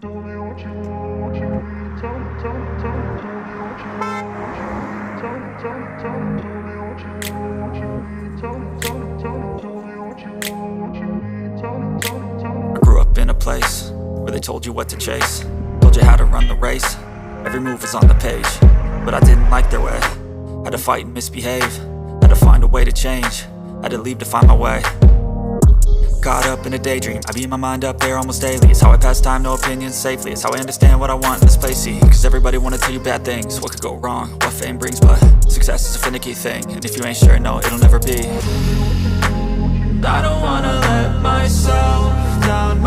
I grew up in a place where they told you what to chase, told you how to run the race. Every move was on the page, but I didn't like their way. Had to fight and misbehave, had to find a way to change, had to leave to find my way. Caught up in a daydream, I beat my mind up there almost daily. It's how I pass time, no opinions safely. It's how I understand what I want in this place, see. Cause everybody wanna tell you bad things, what could go wrong, what fame brings. But success is a finicky thing, and if you ain't sure, no, it'll never be. I don't wanna let myself down,